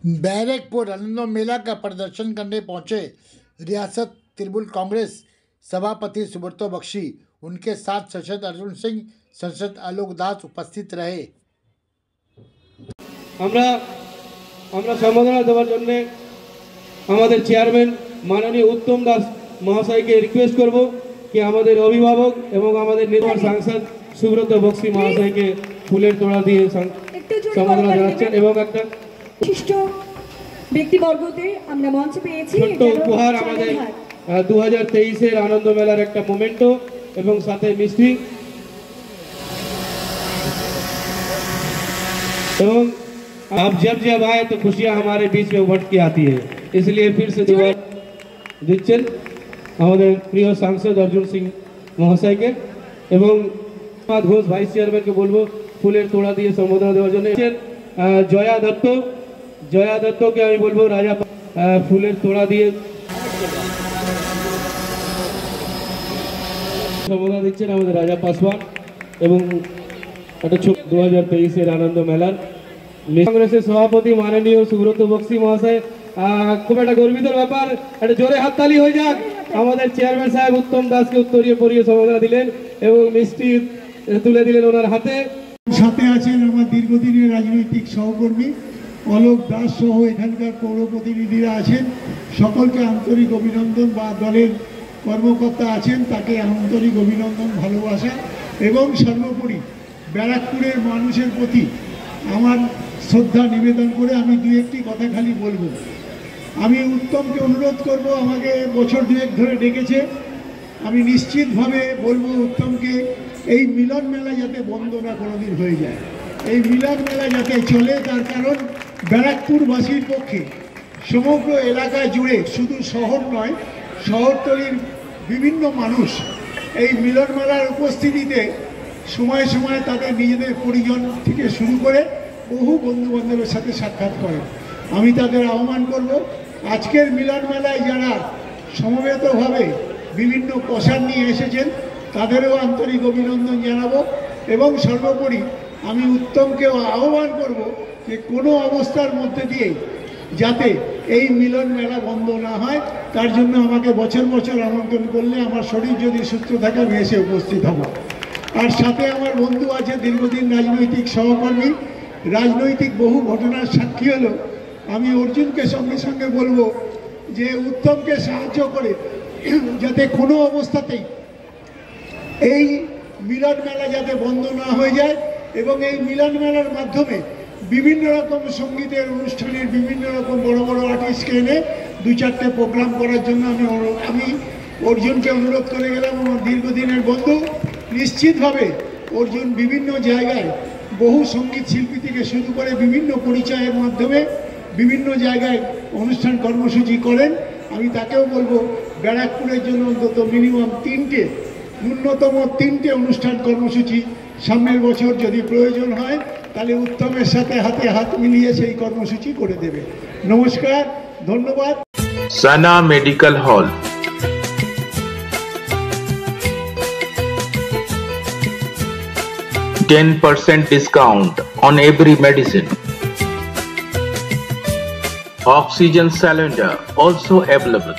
बैरकपुर आनंद मेला का प्रदर्शन करने पहुंचे रियासत तृणमूल कांग्रेस सभापति सुब्रतो बख्शी, उनके साथ सांसद अर्जुन सिंह, सांसद आलोक दास उपस्थित रहे। আমরা সম্বোধনা দেওয়ার জন্য আমাদের চেয়ারম্যান মাননীয় উত্তম দাস মহাশয়কে রিকোয়েস্ট করব कि আমাদের অভিভাবক এবং আমাদের নির্বাচিত সাংসদ সুব্রত বক্সি মহাশয়কে ফুলের তোড়া দিয়ে সম্বোধনা জানাচ্ছেন এবং একটা বিশিষ্ট ব্যক্তিবর্গদের আমরা মঞ্চে পেয়েছি। ছোট্ট উপহার আমাদের 2023 এর আনন্দ মেলার একটা মোমেন্টো এবং সাথে মিষ্টি এবং अब जब आए तो खुशियां हमारे बीच में उमड़ के आती है, इसलिए फिर से दोबारा दिच्छेन हमारे प्रिय सांसद अर्जुन सिंह महाशय के एवं घोष भाइस चेयरमैन के बोलबो फुलेर तोड़ा दिए सम्बोधना देওয়ার জন্য। जया दत्त के আমি বলবো রাজা ফুলের তোড়া দিয়ে সম্বোধনা দিচ্ছেন আমাদের রাজা পাসওয়ান এবং একটা 2023 এর আনন্দ মেলার कांग्रेस सभापति माननीय सुब्रत बक्सी महाशय खूब एक गर्वित ব্যাপার। একটা জোরে হাততালি হয়ে যাক। আমাদের চেয়ারম্যান সাহেব উত্তম দাসকে উত্তরীয় পরিয়ে সম্বোধনা দিলেন এবং মিষ্টি তুলে দিলেন ওনার হাতে। সাথে আছেন আমার দীর্ঘদিনের রাজনৈতিক সহকর্মী আলোক দাস সহ এখানকার পৌর প্রতিনিধিরা আছেন। সকলকে আন্তরিক অভিনন্দন, বা দলের কর্মকর্তা আছেন তাকে আন্তরিক অভিনন্দন, ভালোবাসা এবং সর্বোপরি ব্যারাকপুরের মানুষের প্রতি আমার শ্রদ্ধা নিবেদন করে আমি দু একটি কথা খালি বলবো। আমি উত্তমকে অনুরোধ করব, আমাকে বছর দুয়েক ধরে ডেকেছে, আমি নিশ্চিতভাবে বলবো উত্তমকে এই মিলন মেলা যাতে বন্ধ না কোনোদিন হয়ে যায়, এই মিলন মেলা যাতে চলে। তার কারণ ব্যারাকপুরবাসীর পক্ষে সমগ্র এলাকা জুড়ে, শুধু শহর নয়, শহরতলির বিভিন্ন মানুষ এই মিলন মেলার উপস্থিতিতে সময়ে সময়ে তাদের নিজেদের পরিজন থেকে শুরু করে বহু বন্ধুবান্ধবের সাথে সাক্ষাৎ করেন। আমি তাদের আহ্বান করব, আজকের মিলন মেলায় যারা সমবেতভাবে বিভিন্ন পোশাক নিয়ে এসেছেন তাদেরও আন্তরিক অভিনন্দন জানাবো এবং সর্বোপরি আমি উত্তমকেও আহ্বান করব যে কোনো অবস্থার মধ্যে দিয়ে যাতে এই মিলন মেলা বন্ধ না হয়, তার জন্য আমাকে বছর বছর আমন্ত্রণ করলে আমার শরীর যদি সুস্থ থাকে আমি এসে উপস্থিত হব। আর সাথে আমার বন্ধু আছে, দীর্ঘদিন রাজনৈতিক সহকর্মী, রাজনৈতিক বহু ঘটনার সাক্ষী হলো। আমি অর্জুনকে সঙ্গে সঙ্গে বলবো যে উত্তমকে সাহায্য করে যাতে কোনো অবস্থাতেই এই মিলন মেলা যাতে বন্ধ না হয়ে যায় এবং এই মিলন মেলার মাধ্যমে বিভিন্ন রকম সঙ্গীতের অনুষ্ঠানের বিভিন্ন রকম বড় বড় আর্টিস্টকে এনে দু চারটে প্রোগ্রাম করার জন্য আমি অর্জুনকে অনুরোধ করে গেলাম। আমার দীর্ঘদিনের বন্ধু, নিশ্চিতভাবে অর্জুন বিভিন্ন জায়গায় বহু সঙ্গীত শিল্পী থেকে শুরু করে বিভিন্ন পরিচয়ের মাধ্যমে বিভিন্ন জায়গায় অনুষ্ঠান কর্মসূচি করেন। আমি তাকেও বলবো ব্যারাকপুরের জন্য অন্তত মিনিমাম ন্যূনতম তিনটে অনুষ্ঠান কর্মসূচি সামনের বছর যদি প্রয়োজন হয় তাহলে উত্তমের সাথে হাতে হাত মিলিয়ে সেই কর্মসূচি করে দেবে। নমস্কার, ধন্যবাদ। সানা medical hall, 10% discount on every medicine. Oxygen cylinder also available.